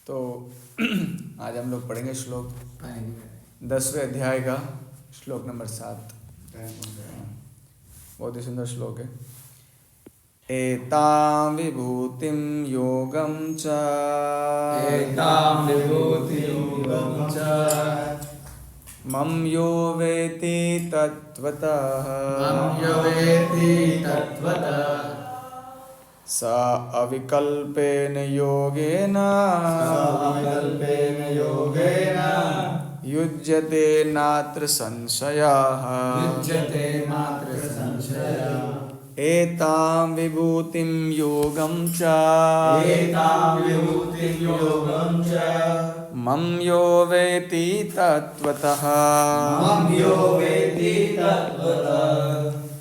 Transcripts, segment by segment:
तो आज हम लोग पढ़ेंगे श्लोक 10वें अध्याय का श्लोक नंबर 7। बहुत ही सुंदर श्लोक है। एतां विभूतिं योगं च मम यो वेति तत्त्वतः स अविकल्पेन योगेन युज्यते नात्र संशयः। एतां विभूतिं योगं च मम यो वेति तत्त्वतः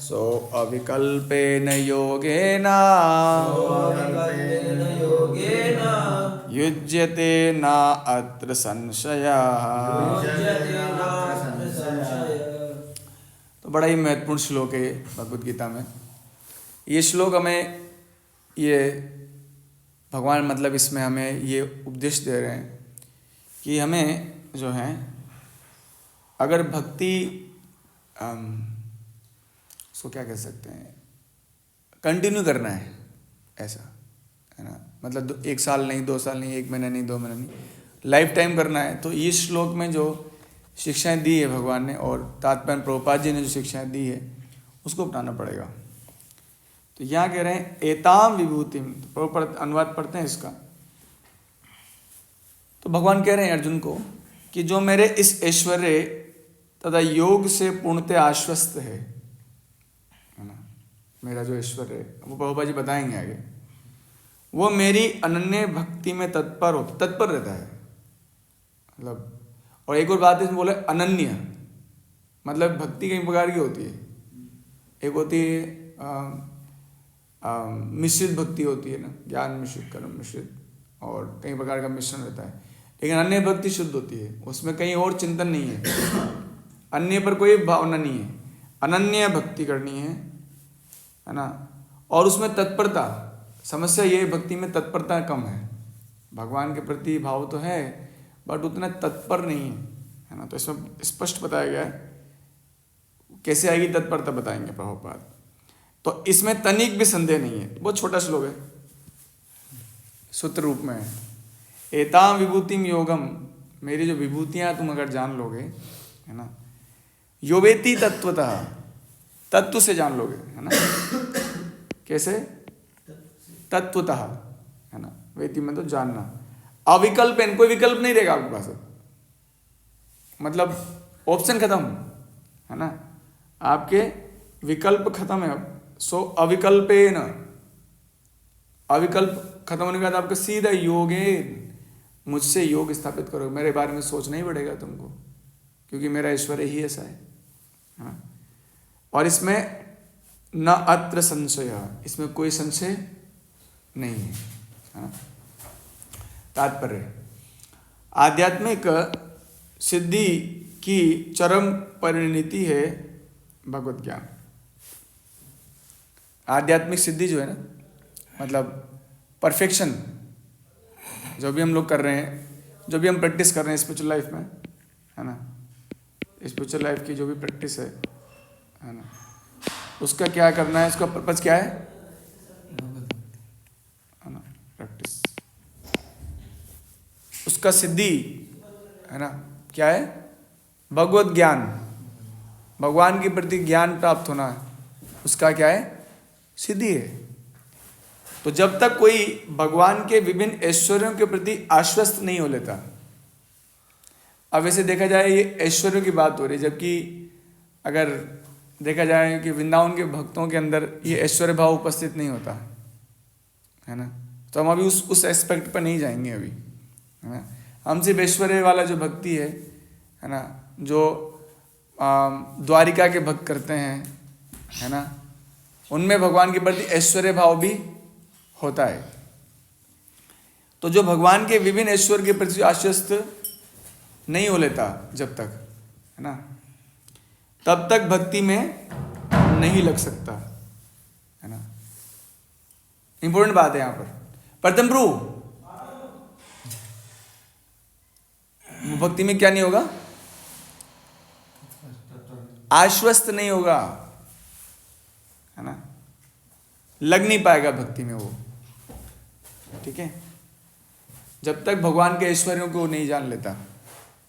सो अविकल्पेन योगेन युज्यते न अत्र संशयः। तो बड़ा ही महत्वपूर्ण श्लोक है भगवद गीता में। ये श्लोक हमें ये भगवान मतलब इसमें हमें ये उपदेश दे रहे हैं कि हमें जो है अगर भक्ति उसको क्या कह सकते हैं कंटिन्यू करना है, ऐसा है ना, मतलब 1 साल नहीं, 2 साल नहीं, 1 महीना नहीं, 2 महीना नहीं, लाइफ टाइम करना है। तो इस श्लोक में जो शिक्षाएं दी है भगवान ने और तात्पर्य प्रभुपाद जी ने जो शिक्षाएं दी है उसको अपनाना पड़ेगा। तो यहाँ कह रहे हैं एताम विभूतिम, तो अनुवाद पढ़ते हैं इसका। तो भगवान कह रहे हैं अर्जुन को कि जो मेरे इस ऐश्वर्य तथा योग से पूर्णतः आश्वस्त है ना, मेरा जो ऐश्वर्य है वो प्रभुपाद जी बताएंगे आगे, वो मेरी अनन्य भक्ति में तत्पर रहता है। मतलब और एक और बात इसमें बोले अनन्य, मतलब भक्ति कई प्रकार की होती है। एक होती है मिश्रित भक्ति होती है ना, ज्ञान मिश्रित, कर्म मिश्रित, और कई प्रकार का मिश्रण रहता है। लेकिन अन्य भक्ति शुद्ध होती है, उसमें कहीं और चिंतन नहीं है, अन्य पर कोई भावना नहीं है, अनन्य भक्ति करनी है ना। और उसमें तत्परता, समस्या ये भक्ति में तत्परता कम है। भगवान के प्रति भाव तो है बट उतना तत्पर नहीं है ना। तो इसमें स्पष्ट बताया गया है कैसे आएगी तत्परता, बताएंगे प्रभुपाद। तो इसमें तनिक भी संदेह नहीं है, बहुत छोटा श्लोक है, सूत्र रूप में है। एतां विभूतिम योगम, मेरी जो विभूतियां तुम अगर जान लोगे है ना, योवेति तत्वतः, तत्व से जान लोगे है ना। कैसे? तत्वतः है ना, वेति मतलब जानना, अविकल्प, कोई विकल्प नहीं रहेगा आपके पास, मतलब ऑप्शन खत्म है ना, आपके विकल्प खत्म है अब। सो अविकल्पेन, अविकल्प खत्म होने के बाद आपका सीधा योगे, मुझसे योग स्थापित करो, मेरे बारे में सोच नहीं पड़ेगा तुमको, क्योंकि मेरा ऐश्वर्य ही ऐसा है ना। और इसमें न अत्र संशय, इसमें कोई संशय नहीं है। तात्पर्य, आध्यात्मिक सिद्धि की चरम परिणति है भगवत ज्ञान। आध्यात्मिक सिद्धि जो है ना, मतलब परफेक्शन, जो भी हम लोग कर रहे हैं, जो भी हम प्रैक्टिस कर रहे हैं स्पिरिचुअल लाइफ में है ना, स्पिरिचुअल लाइफ की जो भी प्रैक्टिस है ना, उसका क्या करना है, उसका पर्पज क्या है ना, प्रैक्टिस, उसका सिद्धि है ना क्या है, भगवत ज्ञान, भगवान के प्रति ज्ञान प्राप्त होना, उसका क्या है, सिद्धि है। तो जब तक कोई भगवान के विभिन्न ऐश्वर्यों के प्रति आश्वस्त नहीं हो लेता, अब वैसे देखा जाए ये ऐश्वर्यों की बात हो रही है, जबकि अगर देखा जाए कि वृंदावन के भक्तों के अंदर ये ऐश्वर्य भाव उपस्थित नहीं होता है ना। तो हम अभी उस एस्पेक्ट पर नहीं जाएंगे अभी है ना। हम सिर्फ ऐश्वर्य वाला जो भक्ति है ना, जो द्वारिका के भक्त करते हैं है ना, उनमें भगवान के प्रति ऐश्वर्य भाव भी होता है। तो जो भगवान के विभिन्न ऐश्वर्य के प्रति आश्वस्त नहीं हो लेता जब तक है ना, तब तक भक्ति में नहीं लग सकता है ना। इंपॉर्टेंट बात है यहाँ पर। प्रथम प्रभु भक्ति में क्या नहीं होगा? आश्वस्त नहीं होगा, है ना, लग नहीं पाएगा भक्ति में वो, ठीक है, जब तक भगवान के ऐश्वर्यों को नहीं जान लेता,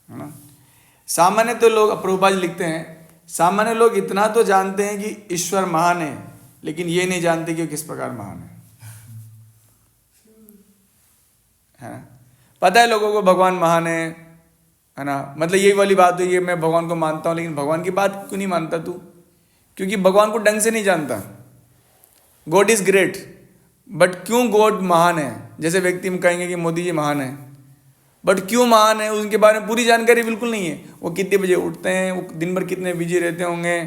है ना। सामान्य तो लोग, प्रभुपाद जी लिखते हैं, सामान्य लोग इतना तो जानते हैं कि ईश्वर महान है, लेकिन ये नहीं जानते कि वो किस प्रकार महान है ना। पता है लोगों को भगवान महान है ना, मतलब यही वाली बात हुई है, मैं भगवान को मानता हूँ, लेकिन भगवान की बात क्यों नहीं मानता तू? क्योंकि भगवान को ढंग से नहीं जानता। गॉड इज ग्रेट, बट क्यों गॉड महान है? जैसे व्यक्ति हम कहेंगे कि मोदी जी महान है, बट क्यों महान है उनके बारे में पूरी जानकारी बिल्कुल नहीं है। वो कितने बजे उठते हैं, वो दिन भर कितने बिजी रहते होंगे,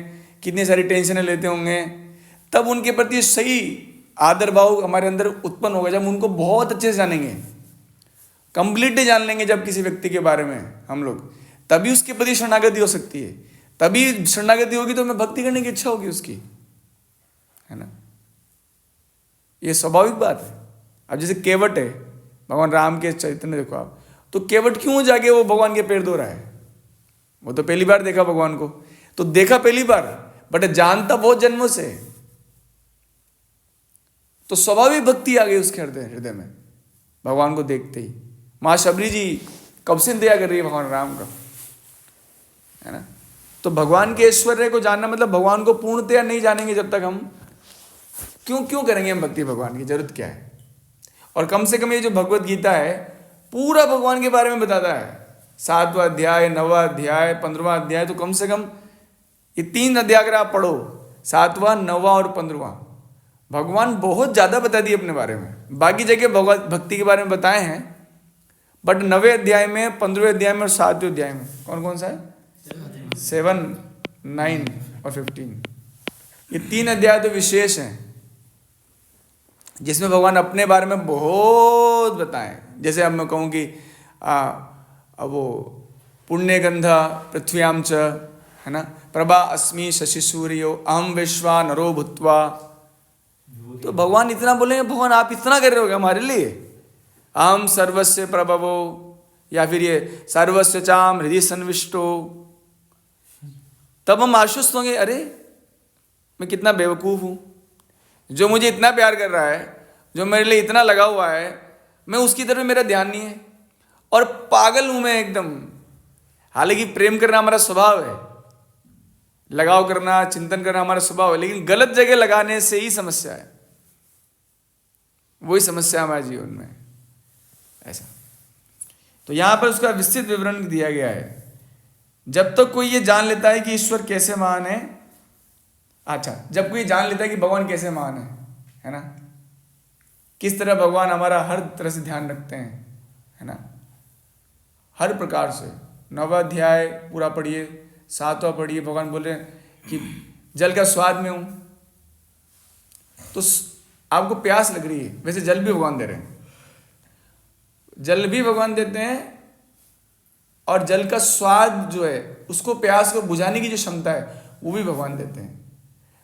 कितनी सारी टेंशनें लेते होंगे, तब उनके प्रति सही आदर भाव हमारे अंदर उत्पन्न होगा जब उनको बहुत अच्छे से जानेंगे, कंप्लीटली जान लेंगे जब किसी व्यक्ति के बारे में हम लोग, तभी उसके प्रति शरणागति हो सकती है। तभी शरणागति होगी तो हमें भक्ति करने की इच्छा होगी उसकी, है ना। ये स्वाभाविक बात है। अब जैसे केवट है, भगवान राम के चरित्र में देखो आप, तो केवट क्यों जाके वो भगवान के पैर धो रहा है? वो तो पहली बार देखा भगवान को, तो देखा पहली बार, बट जानता बहुत जन्मों से, तो स्वाभाविक भक्ति आ गई उसके हृदय में भगवान को देखते ही। माँ शबरी जी कब से इंतजार कर रही है भगवान राम का, है ना। तो भगवान के ऐश्वर्य को जानना मतलब भगवान को पूर्णतया नहीं जानेंगे जब तक हम, क्यों करेंगे हम भक्ति? भगवान की जरूरत क्या है? और कम से कम ये जो भगवत गीता है पूरा भगवान के बारे में बताता है, 7वां अध्याय, 9वां अध्याय, 15वां अध्याय, तो कम से कम ये 3 अध्याय अगर आप पढ़ो, 7वां, 9वां और 15वां, भगवान बहुत ज्यादा बता दिए अपने बारे में। बाकी जगह भगवत भक्ति के बारे में बताए हैं, बट 9वें अध्याय में, 15वें अध्याय में और 7वें अध्याय में, कौन कौन सा है? 7, 9 और 15, ये 3 अध्याय तो विशेष हैं जिसमें भगवान अपने बारे में बहुत बताएं। जैसे अब मैं कहूँ कि अब वो पुण्य गंधा पृथ्व्याम च, है ना, प्रभा अस्मि शशि सूर्यो अहम विश्वा नरो भूत्वा, तो भगवान इतना बोलेंगे, भगवान आप इतना कर रहे हो क्या हमारे लिए? अहम सर्वस्व प्रभवो, या फिर ये सर्वस्व चाम हृदय संविष्टो, तब हम आश्वस्त होंगे, अरे मैं कितना बेवकूफ हूं, जो मुझे इतना प्यार कर रहा है, जो मेरे लिए इतना लगा हुआ है, मैं उसकी तरफ मेरा ध्यान नहीं है, और पागल हूं मैं एकदम। हालांकि प्रेम करना हमारा स्वभाव है, लगाव करना, चिंतन करना हमारा स्वभाव है, लेकिन गलत जगह लगाने से ही समस्या है, वही समस्या हमारे जीवन में ऐसा। तो यहां पर उसका विस्तृत विवरण दिया गया है। जब तक कोई ये जान लेता है कि ईश्वर कैसे महान है, अच्छा, जब कोई जान लेता है कि भगवान कैसे महान है ना, किस तरह भगवान हमारा हर तरह से ध्यान रखते हैं, है ना, हर प्रकार से। 9वां अध्याय पूरा पढ़िए, 7वां पढ़िए, भगवान बोल रहे हैं कि जल का स्वाद में हूं, तो आपको प्यास लग रही है, वैसे जल भी भगवान दे रहे हैं, जल भी भगवान देते हैं, और जल का स्वाद जो है उसको, प्यास को बुझाने की जो क्षमता है वो भी भगवान देते हैं।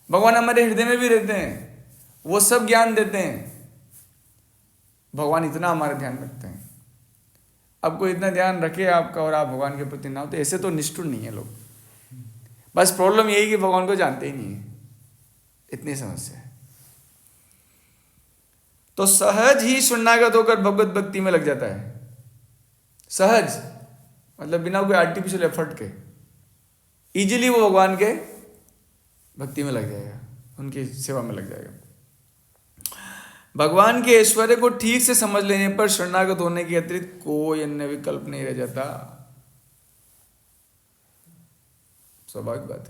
भगवान हमारे हृदय में भी रहते हैं, वो सब ज्ञान देते हैं। भगवान इतना हमारा ध्यान रखते हैं। अब कोई इतना ध्यान रखे आपका और आप भगवान के प्रति ना हो, तो ऐसे तो निष्ठुर नहीं है लोग। बस प्रॉब्लम यही कि भगवान को जानते ही नहीं है, इतनी समस्या है। तो सहज ही शरणागत होकर भगवत भक्ति में लग जाता है। सहज मतलब बिना कोई आर्टिफिशियल एफर्ट के, इजीली वो भगवान के भक्ति में लग जाएगा, उनकी सेवा में लग जाएगा। भगवान के ऐश्वर्य को ठीक से समझ लेने पर शरणागत होने के अतिरिक्त कोई अन्य विकल्प नहीं रह जाता। स्वाभाविक बात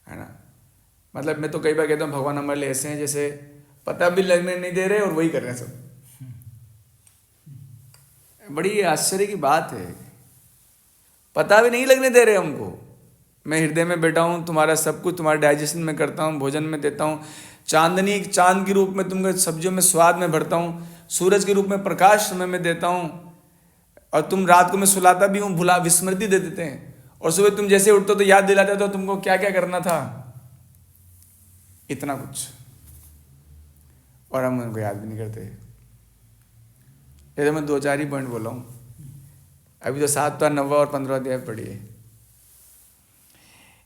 है ना। मतलब मैं तो कई बार कहता हूँ भगवान हमारे लिए ऐसे हैं जैसे पता भी लगने नहीं दे रहे और वही कर रहे हैं सब। बड़ी आश्चर्य की बात है, पता भी नहीं लगने दे रहे हमको। मैं हृदय में बैठा हूँ, तुम्हारा सब कुछ, तुम्हारे डाइजेशन में करता हूँ, भोजन में देता हूँ, चांदनी चांद के रूप में तुमको सब्जियों में स्वाद में भरता हूँ, सूरज के रूप में प्रकाश समय में देता हूँ, और तुम रात को मैं सुलाता भी हूँ, भुला विस्मृति दे देते हैं, और सुबह तुम जैसे उठते हो तो याद दिलाते हो तुमको क्या क्या करना था, इतना कुछ। और हम उनको याद भी नहीं करते। ये तो मैं 2-4 ही पॉइंट बोला हूँ, अभी तो 7 और 9 और 15 अध्याय पढ़िए।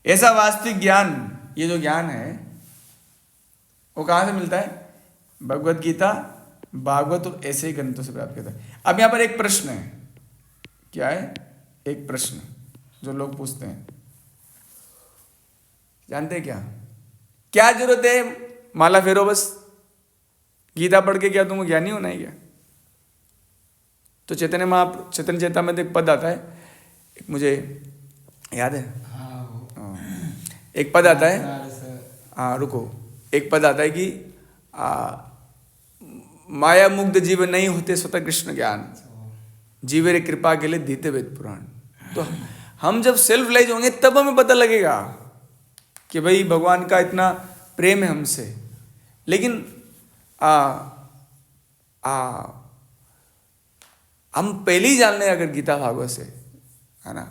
ऐसा वास्तविक ज्ञान, ये जो ज्ञान है वो कहाँ से मिलता है? भगवत गीता, भागवत और ऐसे ही ग्रंथों से प्राप्त करता है। अब यहाँ पर एक प्रश्न है, क्या है? एक प्रश्न जो लोग पूछते हैं, जानते हैं क्या? क्या जरूरत है माला फेरो बस, गीता पढ़ के क्या तुमको ज्ञानी होना है क्या? तो चैतन्य चेता में एक पद आता है, एक मुझे याद है, एक पद आता है, हाँ रुको, एक पद आता है कि माया मुग्ध जीव नहीं होते स्वतः कृष्ण ज्ञान, जीवेरे कृपा के लिए दीते वेद पुराण। तो हम जब सेल्फ रियलाइज होंगे तब हमें पता लगेगा कि भाई भगवान का इतना प्रेम है हमसे। लेकिन हम पहले ही जान लें अगर गीता भागवत से, है ना,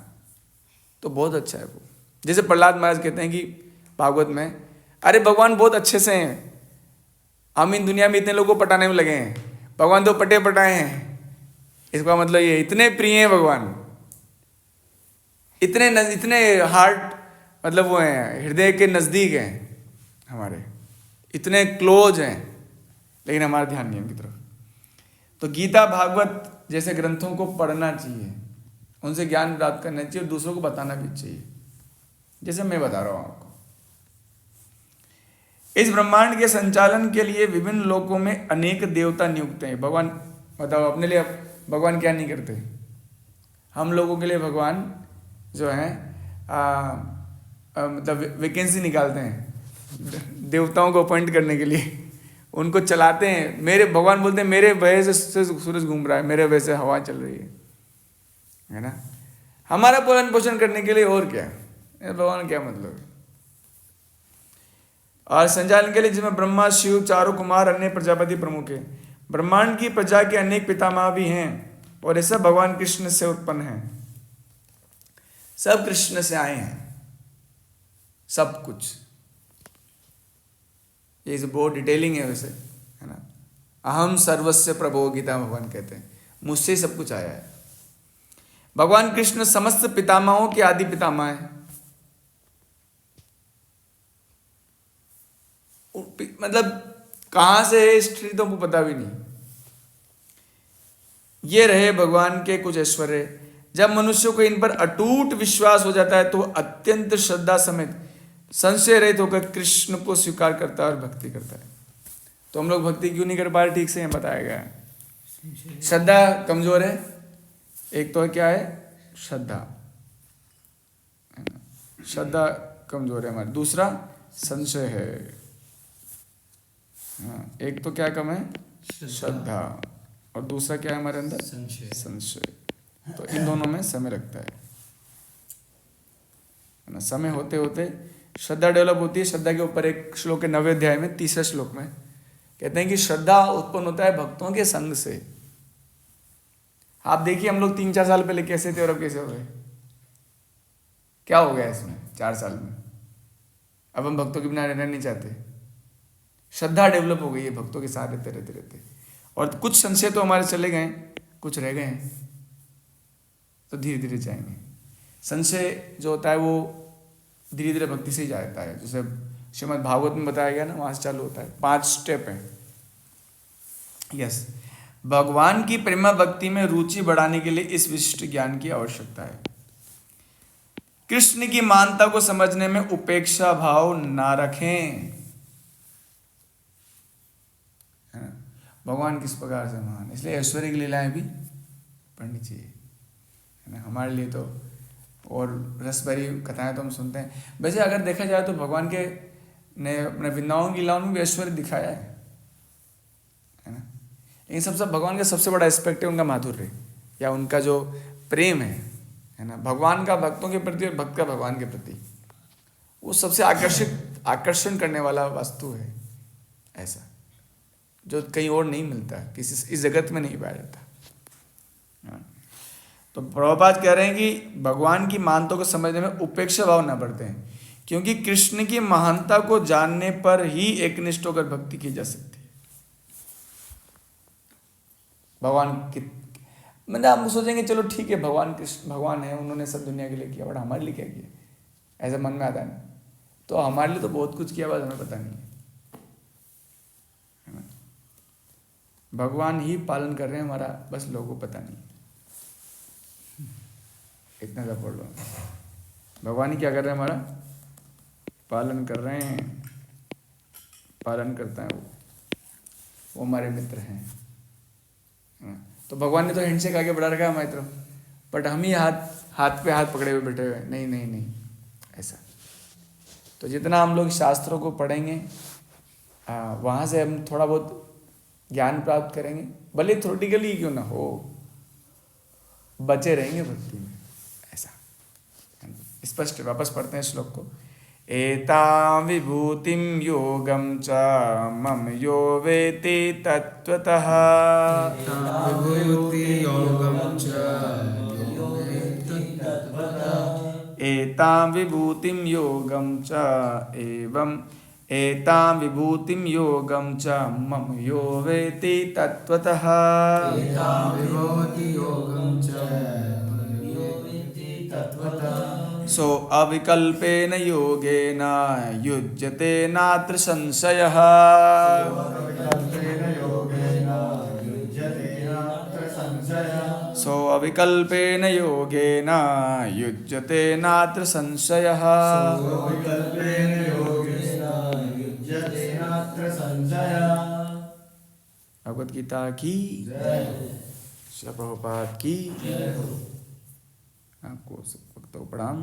तो बहुत अच्छा है वो। जैसे प्रहलाद महाराज कहते हैं कि भागवत में, अरे भगवान बहुत अच्छे से हैं, हम इन दुनिया में इतने लोगों को पटाने में लगे हैं, भगवान तो पटे पटाए हैं। इसका मतलब ये इतने प्रिय हैं भगवान, इतने हार्ट, मतलब वो हैं, हृदय के नज़दीक हैं हमारे, इतने क्लोज हैं, लेकिन हमारा ध्यान नहीं है उनकी तरफ। तो गीता भागवत जैसे ग्रंथों को पढ़ना चाहिए, उनसे ज्ञान प्राप्त करना चाहिए और दूसरों को बताना भी चाहिए, जैसे मैं बता रहा हूँ आपको। इस ब्रह्मांड के संचालन के लिए विभिन्न लोकों में अनेक देवता नियुक्त हैं। भगवान, बताओ अपने लिए भगवान क्या नहीं करते? हम लोगों के लिए भगवान जो है मतलब वैकेंसी निकालते हैं देवताओं को अपॉइंट करने के लिए, उनको चलाते हैं। मेरे भगवान बोलते हैं मेरे वजह से सूरज घूम रहा है, मेरे वजह से हवा चल रही है ना, हमारा पालन पोषण करने के लिए। और क्या भगवान क्या मतलब है? और संचालन के लिए जिसमें ब्रह्मा, शिव, चारों कुमार, अन्य प्रजापति प्रमुख है। ब्रह्मांड की प्रजा के अनेक पितामह भी हैं और ये सब भगवान कृष्ण से उत्पन्न हैं, सब कृष्ण से आए हैं, सब कुछ। ये बहुत डिटेलिंग है वैसे, है ना। अहम सर्वस्य प्रभो, गीता भगवान कहते हैं, मुझसे ही सब कुछ आया है। भगवान कृष्ण समस्त पितामहों के आदि पितामह हैं। मतलब कहां से है हिस्ट्री तो हमको पता भी नहीं। ये रहे भगवान के कुछ ऐश्वर्य। जब मनुष्य को इन पर अटूट विश्वास हो जाता है तो अत्यंत श्रद्धा समेत संशय रहित होकर कृष्ण को स्वीकार करता है और भक्ति करता है। तो हम लोग भक्ति क्यों नहीं कर पा रहे? ठीक से यहाँ बताया गया है, श्रद्धा कमजोर है। एक तो क्या है? श्रद्धा, श्रद्धा कमजोर है हमारी। दूसरा संशय है, एक तो क्या कम है? श्रद्धा, और दूसरा क्या है हमारे अंदर? संशय। तो इन दोनों में समय लगता है ना। समय होते होते श्रद्धा डेवलप होती है। श्रद्धा के ऊपर एक श्लोक है 9वें अध्याय में 3रे श्लोक में कहते हैं कि श्रद्धा उत्पन्न होता है भक्तों के संग से। आप देखिए हम लोग 3-4 साल पहले कैसे थे और अब कैसे हो गए? क्या हो गया इसमें 4 साल में? अब हम भक्तों के बिना रहना नहीं चाहते। श्रद्धा डेवलप हो गई है भक्तों के साथ रहते रहते रहते। और कुछ संशय तो हमारे चले गए, कुछ रह गए हैं, तो धीरे धीरे जाएंगे। संशय जो होता है वो धीरे धीरे भक्ति से ही जाता है। जैसे श्रीमद् भागवत में बताया गया ना, वहाँ से चालू होता है। 5 स्टेप हैं। यस, भगवान की प्रेमा भक्ति में रुचि बढ़ाने के लिए इस विशिष्ट ज्ञान की आवश्यकता है। कृष्ण की महानता को समझने में उपेक्षा भाव ना रखें। भगवान किस प्रकार से महान, इसलिए ऐश्वर्य की लीलाएं भी पढ़नी चाहिए, है ना। हमारे लिए तो और रस भरी कथाएं तो हम सुनते हैं। वैसे अगर देखा जाए तो भगवान के ने अपने वृंदावन की लीलाओं में भी ऐश्वर्य दिखाया है ना। लेकिन सबसे भगवान का सबसे बड़ा एस्पेक्ट है उनका माधुर्य, या उनका जो प्रेम है ना, भगवान का भक्तों के प्रति और भक्त का भगवान के प्रति, वो सबसे आकर्षण करने वाला वस्तु है, ऐसा जो कहीं और नहीं मिलता, किसी इस जगत में नहीं पाया जाता। तो प्रभुपाद कह रहे हैं कि भगवान की महानता को समझने में उपेक्षा भाव न बढ़ते हैं, क्योंकि कृष्ण की महानता को जानने पर ही एकनिष्ठ होकर भक्ति की जा सकती है। भगवान की मतलब हम सोचेंगे चलो ठीक है, भगवान कृष्ण भगवान है, उन्होंने सब दुनिया के लिए किया, बट हमारे लिए क्या किया, ऐसा मन में आता है ना। तो हमारे लिए तो बहुत कुछ किया, बस हमें पता नहीं है ना। भगवान ही पालन कर रहे हैं हमारा, बस लोगों को पता नहीं। इतना सा पढ़ लो, भगवान ही क्या कर रहे हैं, हमारा पालन कर रहे हैं, पालन करता है वो हमारे मित्र हैं। तो भगवान ने तो हैंडशेक आगे बढ़ा रखा है हमारी तरफ, बट हम ही हाथ पे हाथ पकड़े हुए बैठे हुए, नहीं नहीं नहीं ऐसा। तो जितना हम लोग शास्त्रों को पढ़ेंगे, वहाँ से हम थोड़ा बहुत ज्ञान प्राप्त करेंगे, भले थ्योरेटिकली क्यों ना हो, बचे रहेंगे भक्ति में, ऐसा स्पष्ट। वापस पढ़ते हैं श्लोक को। एतां विभूतिं योगं च मम यो वेति तत्त्वतः। एतां विभूतिं योगं च एवं एतां विभूतिं योगं च मम यो वेति तत्त्वतः। सो अविकल्पेन योगेन युज्यते नात्र संशयः। सो अविकल्पेन योगेन युज्यते नात्र संशयः। भगवद गीता की, श्री प्रभुपाद की। आपको सब वक्त प्रणाम।